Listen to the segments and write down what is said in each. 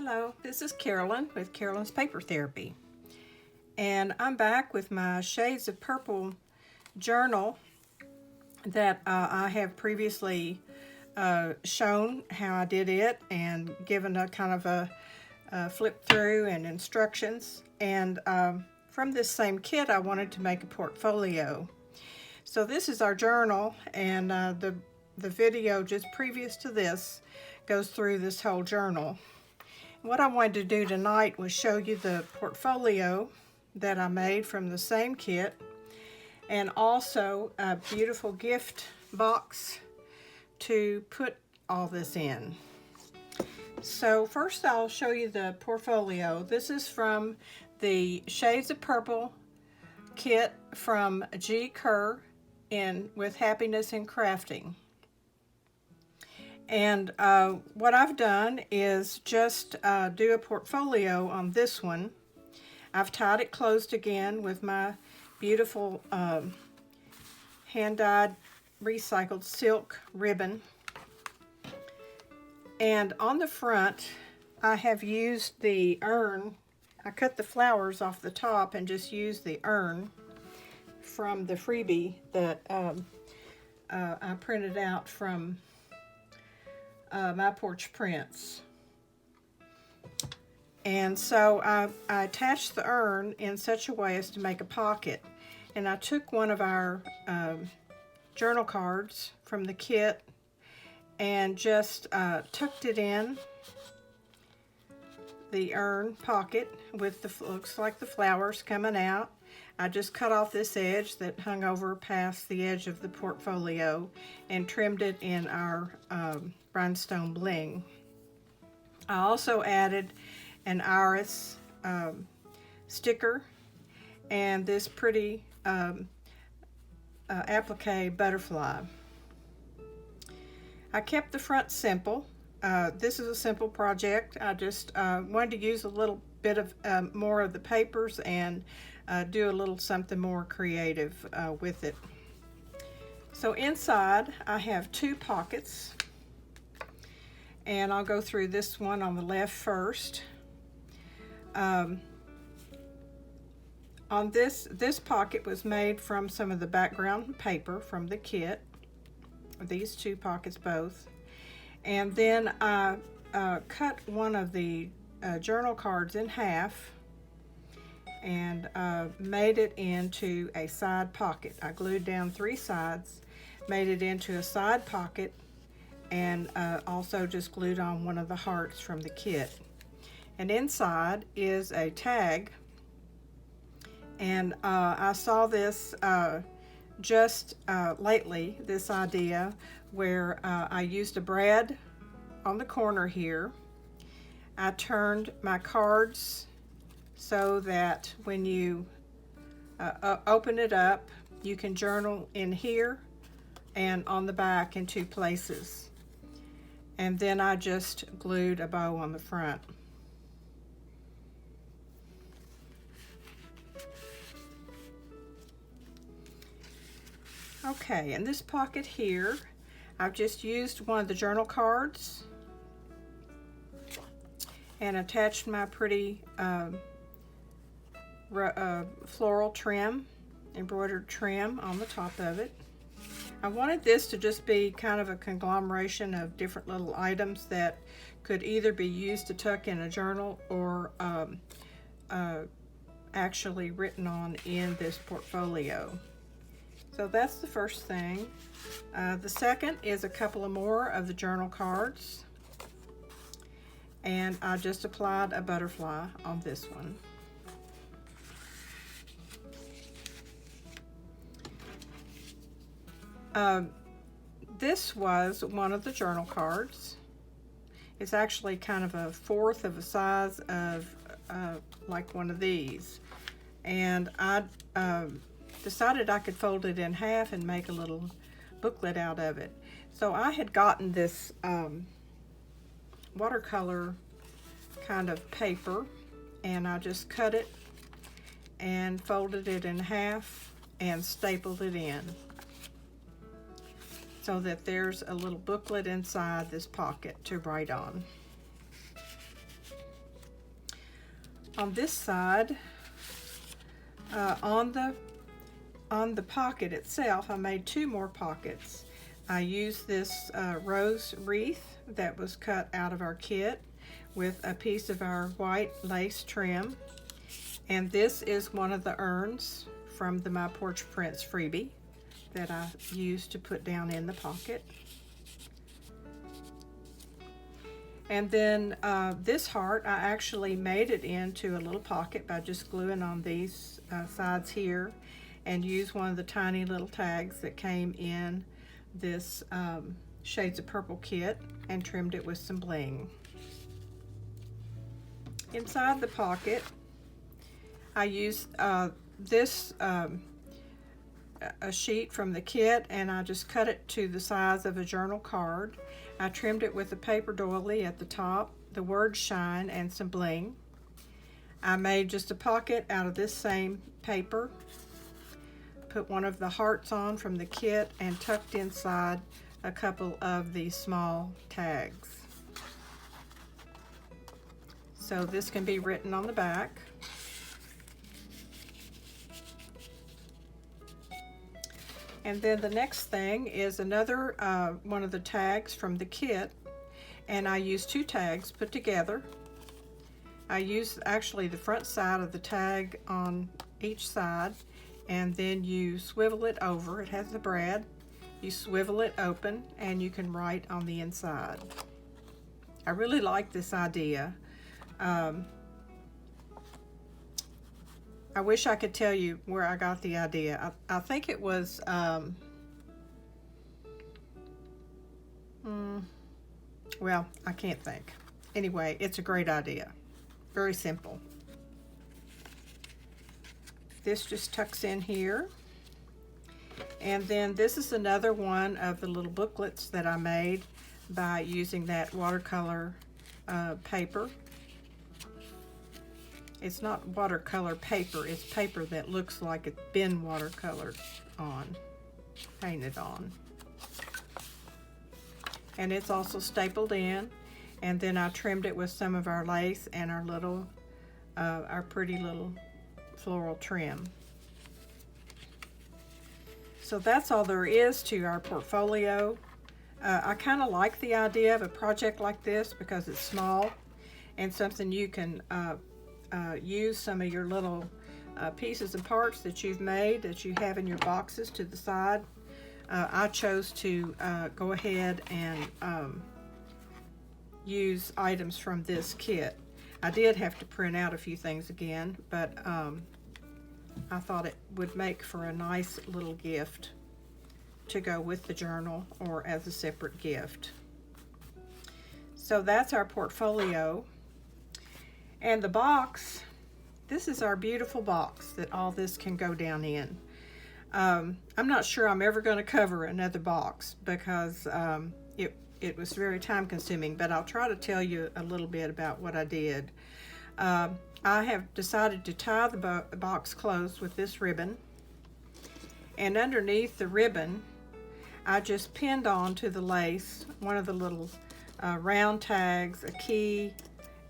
Hello, this is Carolyn with Carolyn's Paper Therapy, and I'm back with my Shades of Purple journal that I have previously shown how I did it and given a kind of a flip through and instructions. And from this same kit, I wanted to make a portfolio. So this is our journal, and the video just previous to this goes through this whole journal. What I wanted to do tonight was show you the portfolio that I made from the same kit, and also a beautiful gift box to put all this in. So first I'll show you the portfolio. This is from the Shades of Purple kit from G. Kerr with Happiness in Crafting. And what I've done is just do a portfolio on this one. I've tied it closed again with my beautiful hand-dyed recycled silk ribbon. And on the front, I have used the urn. I cut the flowers off the top and just used the urn from the freebie that I printed out from My Porch Prints. And so I attached the urn in such a way as to make a pocket. And I took one of our journal cards from the kit and just tucked it in the urn pocket with the, looks like the flowers coming out. I just cut off this edge that hung over past the edge of the portfolio and trimmed it in our rhinestone bling. I also added an iris sticker and this pretty applique butterfly. I kept the front simple. This is a simple project. I just wanted to use a little bit of more of the papers and do a little something more creative with it. So inside I have two pockets, and I'll go through this one on the left first. On this pocket was made from some of the background paper from the kit, these two pockets both. And then I cut one of the journal cards in half and made it into a side pocket. I glued down three sides, made it into a side pocket, and also just glued on one of the hearts from the kit. And inside is a tag, and I saw this just lately, this idea where I used a brad on the corner here. I turned my cards so that when you open it up, you can journal in here and on the back in two places. And then I just glued a bow on the front. Okay, in this pocket here, I've just used one of the journal cards and attached my pretty floral trim, embroidered trim on the top of it. I wanted this to just be kind of a conglomeration of different little items that could either be used to tuck in a journal or actually written on in this portfolio. So that's the first thing. The second is a couple of more of the journal cards, and I just applied a butterfly on this one. This was one of the journal cards. It's actually kind of a fourth of the size of like one of these, and I decided I could fold it in half and make a little booklet out of it. So I had gotten this watercolor kind of paper, and I just cut it and folded it in half and stapled it in so that there's a little booklet inside this pocket to write on. On this side, on the pocket itself, I made 2 more pockets. I used this rose wreath that was cut out of our kit with a piece of our white lace trim. And this is one of the urns from the My Porch Prints freebie that I used to put down in the pocket. And then this heart, I actually made it into a little pocket by just gluing on these sides here, and used one of the tiny little tags that came in this Shades of Purple kit and trimmed it with some bling. Inside the pocket, I used this a sheet from the kit, and I just cut it to the size of a journal card. I trimmed it with a paper doily at the top, the word shine, and some bling. I made just a pocket out of this same paper, put one of the hearts on from the kit, and tucked inside a couple of these small tags. So this can be written on the back. And then the next thing is another one of the tags from the kit, and I used 2 tags put together. I used actually the front side of the tag on each side, and then you swivel it over. It has the brad. You swivel it open, and you can write on the inside. I really like this idea. I wish I could tell you where I got the idea. I think it was, well, I can't think. Anyway, it's a great idea. Very simple. This just tucks in here. And then this is another one of the little booklets that I made by using that watercolor paper. It's not watercolor paper, it's paper that looks like it's been watercolored on, painted on. And it's also stapled in, and then I trimmed it with some of our lace and our little, our pretty little floral trim. So that's all there is to our portfolio. I kind of like the idea of a project like this because it's small and something you can use some of your little pieces and parts that you've made that you have in your boxes to the side. I chose to go ahead and use items from this kit. I did have to print out a few things again, but I thought it would make for a nice little gift to go with the journal or as a separate gift. So that's our portfolio. And the box, this is our beautiful box that all this can go down in. I'm not sure I'm ever going to cover another box because it was very time consuming, but I'll try to tell you a little bit about what I did. I have decided to tie the box closed with this ribbon, and underneath the ribbon I just pinned on to the lace one of the little round tags, a key,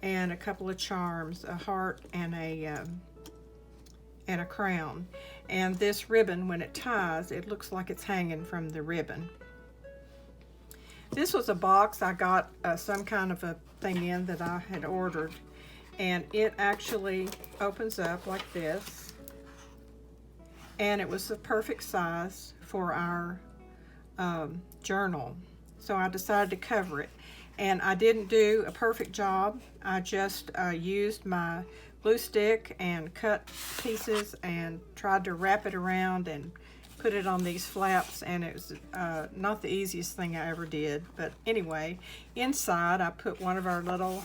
and a couple of charms, a heart and a crown. And this ribbon, when it ties, it looks like it's hanging from the ribbon. This was a box I got some kind of a thing in that I had ordered, and it actually opens up like this, and it was the perfect size for our journal. So I decided to cover it. And I didn't do a perfect job. I just used my glue stick and cut pieces and tried to wrap it around and put it on these flaps, and it was not the easiest thing I ever did. But anyway, inside I put one of our little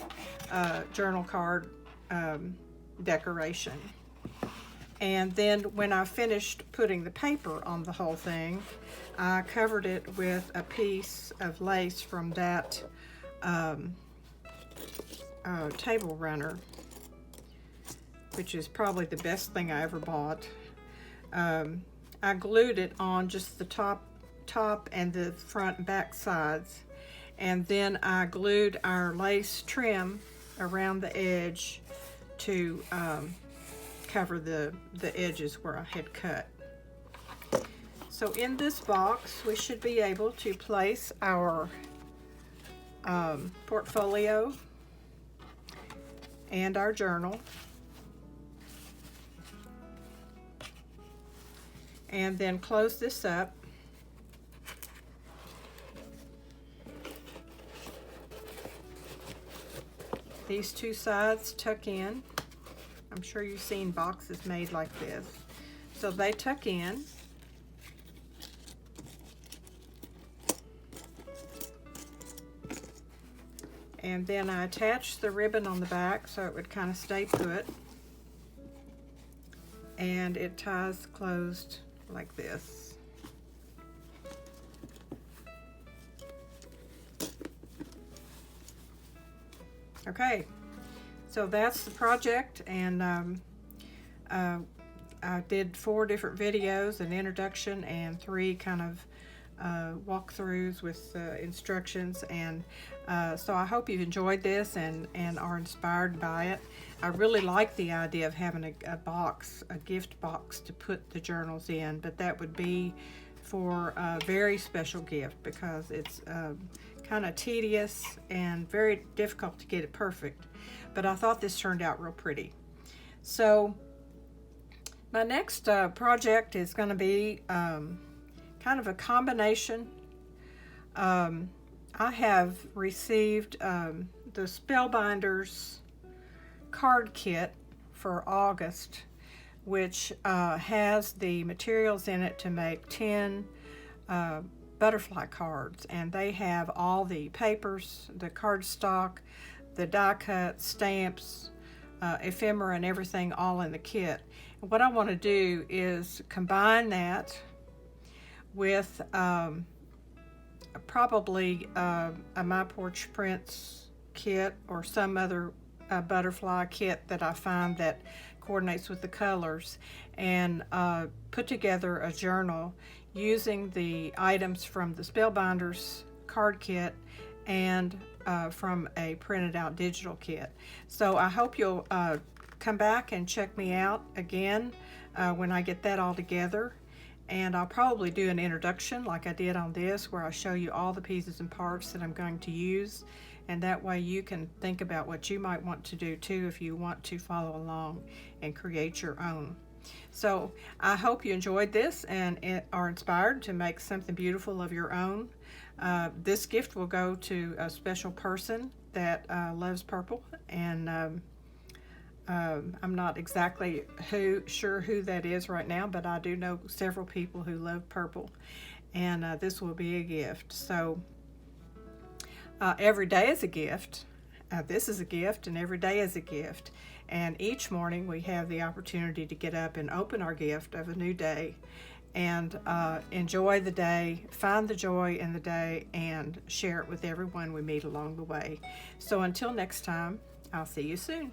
journal card decoration. And then when I finished putting the paper on the whole thing, I covered it with a piece of lace from that table runner, which is probably the best thing I ever bought. I glued it on just the top and the front and back sides, and then I glued our lace trim around the edge to cover the edges where I had cut. So in this box, we should be able to place our portfolio and our journal. And then close this up. These two sides tuck in. I'm sure you've seen boxes made like this. So they tuck in. And then I attach the ribbon on the back so it would kind of stay put. And it ties closed like this. Okay, so that's the project, and I did 4 different videos, an introduction and 3 kind of walkthroughs with instructions, and so I hope you've enjoyed this and are inspired by it. I really like the idea of having a box, a gift box to put the journals in, but that would be for a very special gift because it's kind of tedious and very difficult to get it perfect. But I thought this turned out real pretty. So my next project is going to be kind of a combination. I have received the Spellbinders card kit for August, which has the materials in it to make 10 butterfly cards, and they have all the papers, the cardstock, the die cut, stamps, ephemera, and everything all in the kit. And what I want to do is combine that with probably a My Porch Prints kit or some other butterfly kit that I find that coordinates with the colors, and put together a journal using the items from the Spellbinders card kit and from a printed out digital kit. So I hope you'll come back and check me out again when I get that all together. And I'll probably do an introduction like I did on this, where I show you all the pieces and parts that I'm going to use, and that way you can think about what you might want to do too if you want to follow along and create your own. So I hope you enjoyed this and are inspired to make something beautiful of your own. This gift will go to a special person that loves purple, and I'm not exactly sure who that is right now, but I do know several people who love purple, and this will be a gift. So every day is a gift. This is a gift, and every day is a gift. And each morning we have the opportunity to get up and open our gift of a new day and enjoy the day, find the joy in the day, and share it with everyone we meet along the way. So until next time, I'll see you soon.